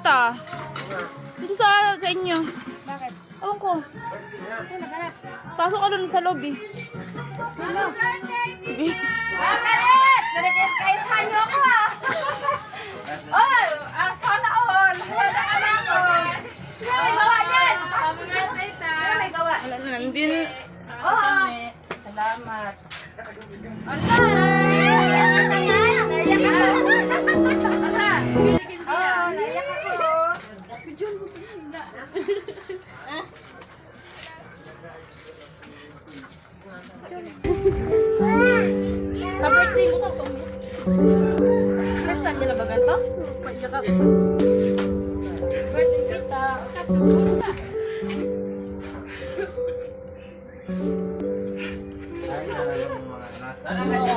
tita. Dito sa inyo. Bakit? Ewan ko. Ay, naghanap. Pasok ka doon sa lobby. Sino? Bakit? Narikit kayo sa hanyo ko ah. Oy, sana all. Wala ka na ako. Sino may gawa yan? Sino may gawa? Wala na, hindi na. Oh, salamat. Naiyak ako. Ka-birthday mo to. First time nila ba ganito? Birthday kita.